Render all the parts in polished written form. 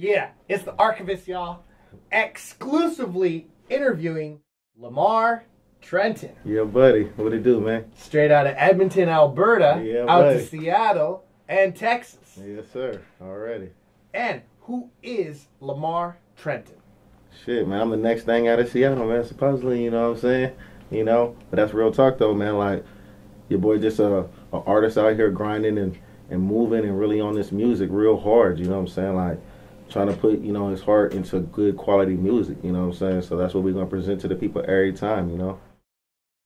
Yeah, it's the Archivist, y'all. Exclusively interviewing LaMar Trenton. Yeah, buddy. What it do, man? Straight out of Edmonton, Alberta, Yeah, out buddy. to Seattle and Texas. Yes, sir. Already. And who is LaMar Trenton? Shit, man. I'm the next thing out of Seattle, man. Supposedly, you know what I'm saying? You know, but that's real talk, though, man. Like, your boy just a artist out here grinding and moving and really on this music real hard, you know what I'm saying? Like, trying to put, you know, his heart into good quality music, you know what I'm saying? So that's what we're going to present to the people every time, you know?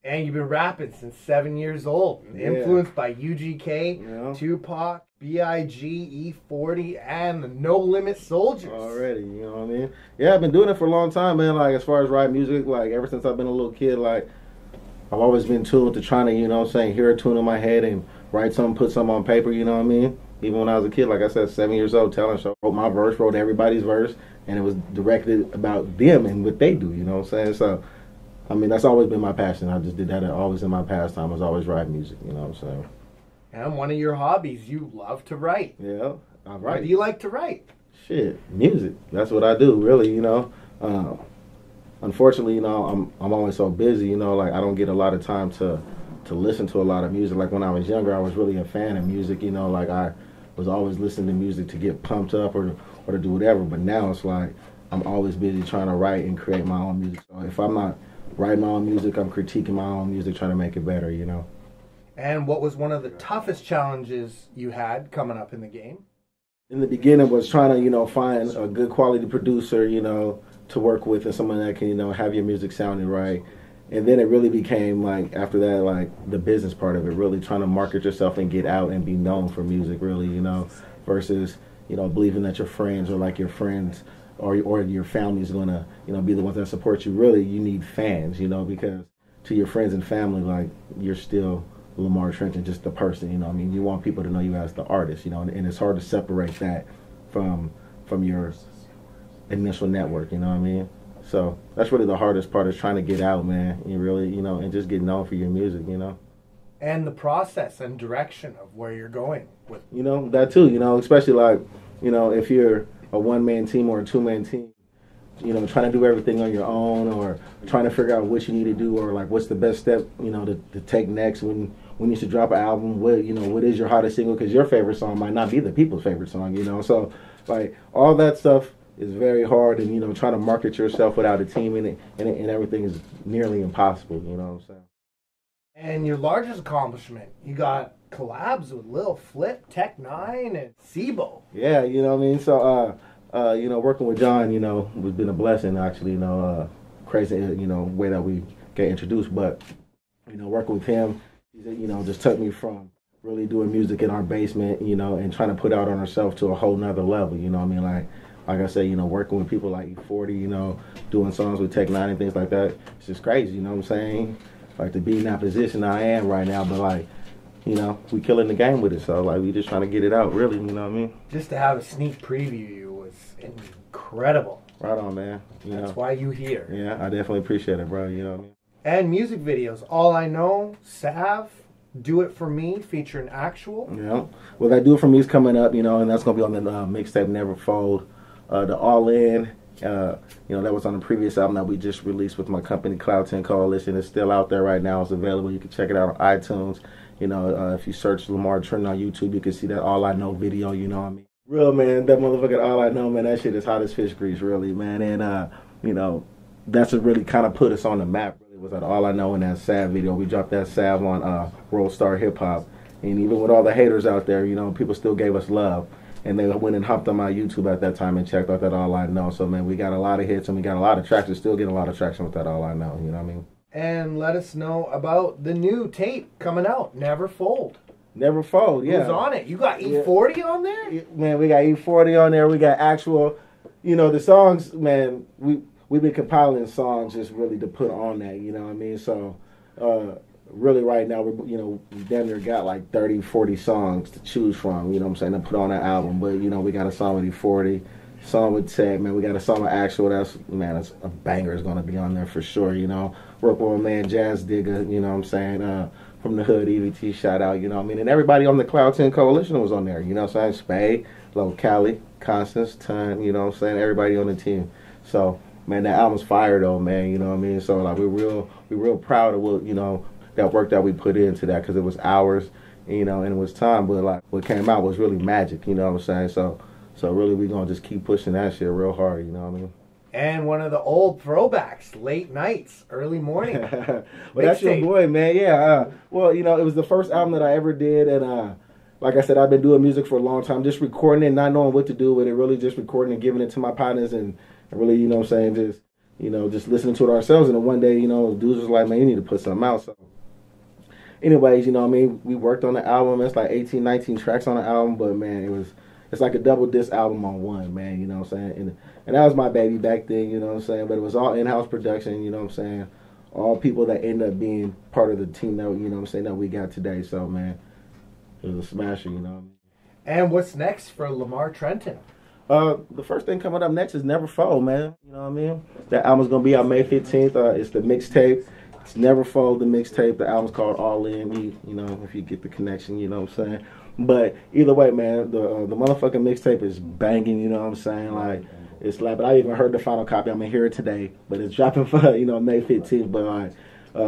And you've been rapping since 7 years old. Yeah. Influenced by UGK, Yeah. Tupac, B.I.G., E40, and the No Limit Soldiers. Already, you know what I mean? Yeah, I've been doing it for a long time, man. Like, as far as writing music, like, ever since I've been a little kid, like, I've always been tuned to trying to, you know what I'm saying, hear a tune in my head and write something, put something on paper, you know what I mean? Even when I was a kid, like I said, 7 years old, talent show, wrote my verse, wrote everybody's verse, and it was directed about them and what they do, you know what I'm saying? So, I mean, that's always been my passion. I just did that always in my pastime. I was always writing music, you know what I'm saying? And one of your hobbies, you love to write. Yeah, I What write. do you like to write? Shit, music. That's what I do, really, you know? Unfortunately, you know, I'm always so busy, you know, like I don't get a lot of time to listen to a lot of music. Like when I was younger, I was really a fan of music, you know, like I was always listening to music to get pumped up or to do whatever. But now it's like I'm always busy trying to write and create my own music. So if I'm not writing my own music, I'm critiquing my own music, trying to make it better, you know. And what was one of the toughest challenges you had coming up in the game? In the beginning was trying to, you know, find a good quality producer, you know, to work with and someone that can, you know, have your music sounding right. And then it really became like, after that, like the business part of it, really trying to market yourself and get out and be known for music, really, you know, versus, you know, believing that your friends or like your friends or your family is going to, you know, be the ones that support you. Really, you need fans, you know, because to your friends and family, like, you're still LaMar Trenton, just the person, you know. I mean, you want people to know you as the artist, you know, and it's hard to separate that from your initial network, you know what I mean? So that's really the hardest part, is trying to get out, man. You really, you know, and just get known for your music, you know. And the process and direction of where you're going with. You know, that too, you know, especially like, you know, if you're a one-man team or a two-man team, you know, trying to do everything on your own or trying to figure out what you need to do or like what's the best step, you know, to take next when you should drop an album, what, you know, what is your hottest single, because your favorite song might not be the people's favorite song, you know. So like all that stuff is very hard, and, you know, trying to market yourself without a team in it and everything is nearly impossible, you know what I'm saying? And your largest accomplishment, you got collabs with Lil Flip, Tech Nine, and Sibo. Yeah, you know what I mean? So, you know, working with John, you know, has been a blessing, actually, you know, crazy, you know, way that we get introduced. But, you know, working with him, you know, just took me from really doing music in our basement, you know, and trying to put out on ourselves to a whole nother level, you know what I mean? Like I said, you know, working with people like E40, you know, doing songs with Tech Nine and things like that, it's just crazy, you know what I'm saying? Like, to be in that position I am right now, but like, you know, we killing the game with it, so like we just trying to get it out, really, you know what I mean? Just to have a sneak preview you was incredible. Right on, man. That's why you here. Yeah, I definitely appreciate it, bro, you know what I mean? And music videos, All I Know, Sav, Do It For Me, featuring Actual. Yeah, well, that Do It For Me is coming up, you know, and that's going to be on the mixtape Never Fold. The All In, you know, that was on the previous album that we just released with my company, Cloud 10 Coalition. It's still out there right now. It's available. You can check it out on iTunes. You know, if you search LaMar Trenton on YouTube, you can see that All I Know video, you know what I mean? Real, man, that motherfucker All I Know, man, that shit is hot as fish grease, really, man. And, you know, that's what really kind of put us on the map, really, was that All I Know in that Sav video. We dropped that Sav on World Star Hip Hop. And even with all the haters out there, you know, people still gave us love. And they went and hopped on my YouTube at that time and checked out that All I Know. So, man, we got a lot of hits and we got a lot of traction. Still getting a lot of traction with that All I Know, you know what I mean? And let us know about the new tape coming out, Never Fold. Never Fold, yeah. Who's on it? You got E40 on there? Man, we got E40 on there. We got Actual. You know, the songs, man, we've been compiling songs just really to put on that, you know what I mean? So, really right now, we damn near got like 30, 40 songs to choose from, you know what I'm saying, to put on that album. But, you know, we got a song with E40, song with Tech, man. We got a song with Actual. That's a banger is going to be on there for sure, you know. Work with my man Jazz Digger, you know what I'm saying. from the hood, EVT, shout out, you know what I mean? And everybody on the Cloud 10 Coalition was on there, you know what I'm saying? Spade, Low Cali, Constance, Ton, you know what I'm saying? Everybody on the team. So, man, that album's fire though, man, you know what I mean? So, like, we're real proud of what, you know, that work that we put into that, because it was hours, you know, and it was time, but, like, what came out was really magic, you know what I'm saying? So really, we're going to just keep pushing that shit real hard, you know what I mean? And one of the old throwbacks, late nights, early morning. Well, that's your boy, man. Yeah. Well, you know, it was the first album that I ever did, and like I said, I've been doing music for a long time, just recording it, not knowing what to do with it, really just recording and giving it to my partners, and really, you know what I'm saying, just, you know, just listening to it ourselves. And then one day, you know, dudes was like, man, you need to put something out. So, anyways, you know what I mean, we worked on the album. It's like 18, 19 tracks on the album, but man, it's like a double disc album on one, man, you know what I'm saying? And that was my baby back then, you know what I'm saying? But it was all in-house production, you know what I'm saying? All people that end up being part of the team that, you know what I'm saying, that we got today. So, man, it was a smasher, you know what I mean? And what's next for LaMar Trenton? The first thing coming up next is Never Fold, man. You know what I mean? That album's going to be out May 15th. It's the mixtape. It's Never Fold, the mixtape. The album's called All In. You know, if you get the connection, you know what I'm saying? But either way, man, the motherfucking mixtape is banging, you know what I'm saying? Like, it's like, but I even heard the final copy. I'm going to hear it today. But it's dropping for, you know, May 15th. But, like,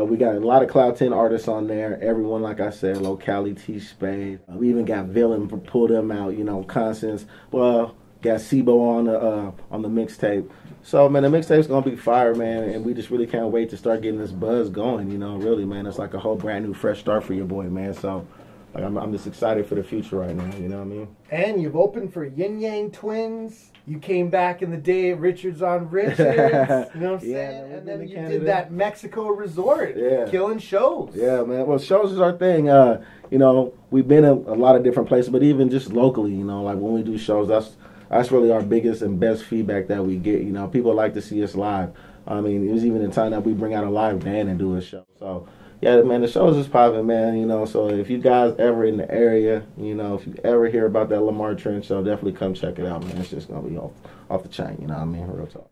we got a lot of Cloud 10 artists on there. Everyone, like I said, Low Cali, T Spade. We even got Villain for Pull Them Out, you know, Constance. Well, got Sibo on the mixtape. So, man, the mixtape's going to be fire, man. And we just really can't wait to start getting this buzz going, you know, really, man. It's like a whole brand new, fresh start for your boy, man. So, like, I'm just excited for the future right now, you know what I mean? And you've opened for Yin Yang Twins. You came back in the day at Richards on Richards. You know what I'm saying? And then you did that Mexico resort. Yeah. Killing shows. Yeah, man. Well, shows is our thing. You know, we've been in a lot of different places, but even just locally, you know, like when we do shows, that's really our biggest and best feedback that we get. You know, people like to see us live. I mean, it was even in time that we bring out a live band and do a show. So, yeah, man, the shows is popping, man, you know, so if you guys ever in the area, you know, if you ever hear about that LaMar Trenton show, definitely come check it out, man. It's just going to be off the chain, you know what I mean, real talk.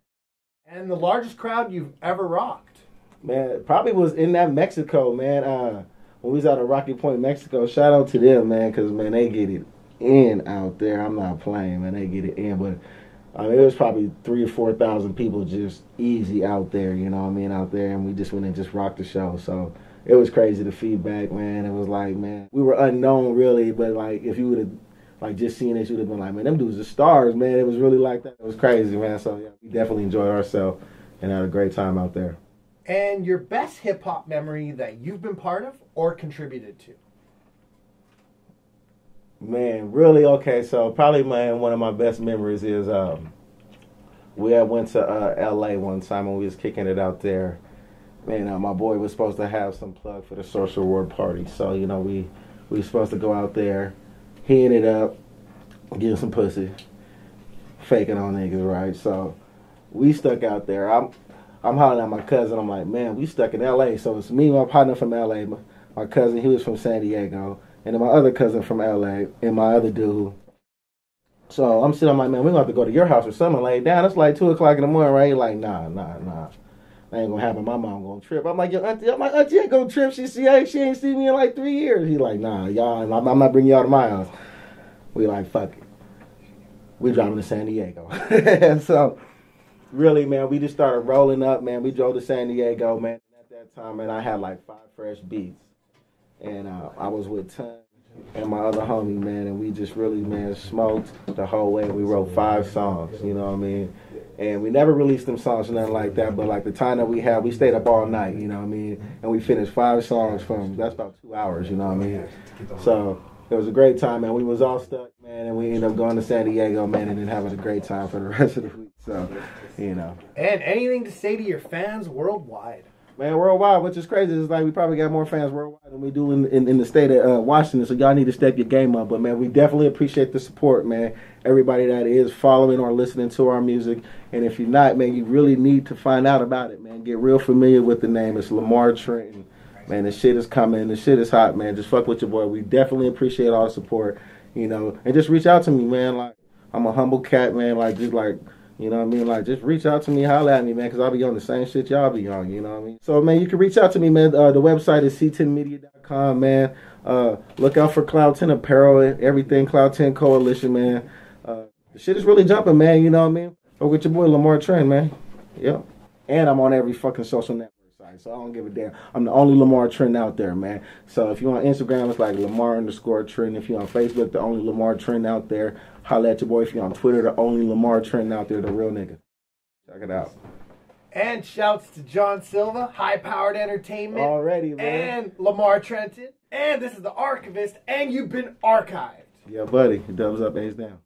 And the largest crowd you've ever rocked? Man, it probably was in that Mexico, man, when we was out of Rocky Point, Mexico. Shout out to them, man, because, man, they get it in out there. I'm not playing, man, they get it in, but I mean, it was probably 3,000 or 4,000 people just easy out there, you know what I mean, out there, and we just went and just rocked the show, so it was crazy, the feedback, man. It was like, man, we were unknown, really, but, like, if you would have, like, just seen it, you would have been like, man, them dudes are stars, man. It was really like that. It was crazy, man. So, yeah, we definitely enjoyed ourselves and had a great time out there. And your best hip-hop memory that you've been part of or contributed to? Man, really, okay, so probably, man, one of my best memories is we had went to L.A. one time and we was kicking it out there. Man, my boy was supposed to have some plug for the social reward party. So, you know, we were supposed to go out there. He ended up getting some pussy, faking on niggas, right? So we stuck out there. I'm hollering at my cousin. I'm like, man, we stuck in L.A. So it's me and my partner from L.A. My cousin, he was from San Diego. And then my other cousin from L.A. and my other dude. So I'm sitting, I'm like, man, we're going to have to go to your house or something. Lay down. It's like 2 o'clock in the morning, right? He's like, nah. That ain't gonna happen. My mom gonna trip. I'm like, yo, auntie, auntie ain't gonna trip. She ain't seen me in like 3 years. He like, nah, y'all, I'm not bringing y'all to my house. We like, fuck it. We driving to San Diego. So, really, man, we just started rolling up, man. We drove to San Diego, man. At that time, man, I had like 5 fresh beats. And I was with Ton and my other homie, man, and we just really, man, smoked the whole way. We wrote 5 songs, you know what I mean? And we never released them songs or nothing like that, but like the time that we had, we stayed up all night, you know what I mean? And we finished 5 songs that's about 2 hours, you know what I mean? So it was a great time, man. We was all stuck, man, and we ended up going to San Diego, man, and then having a great time for the rest of the week. So, you know. And anything to say to your fans worldwide? Man, worldwide, which is crazy, is like we probably got more fans worldwide than we do in the state of Washington, so y'all need to step your game up. But, man, we definitely appreciate the support, man. Everybody that is following or listening to our music. And if you're not, man, you really need to find out about it, man. Get real familiar with the name. It's LaMar Trenton. Man, the shit is coming. The shit is hot, man. Just fuck with your boy. We definitely appreciate all the support, you know. And just reach out to me, man. Like, I'm a humble cat, man. Like, just like, You know what I mean? Like, just reach out to me, holla at me, man, because I'll be on the same shit y'all be on, you know what I mean? So, man, you can reach out to me, man. The website is c10media.com, man. Look out for Cloud 10 Apparel, everything Cloud 10 Coalition, man. The shit is really jumping, man, you know what I mean? Go with your boy, LaMar Trenton, man. Yep. And I'm on every fucking social network site, so I don't give a damn. I'm the only LaMar Trenton out there, man. So if you're on Instagram, it's like Lamar_Trenton. If you're on Facebook, the only LaMar Trenton out there. Holla at your boy. If you're on Twitter, the only LaMar Trenton out there, the real nigga. Check it out. And shouts to John Silva, High Powered Entertainment. Already, man. And LaMar Trenton. And this is The Archivist, and you've been archived. Yeah, buddy. Dubs up, A's down.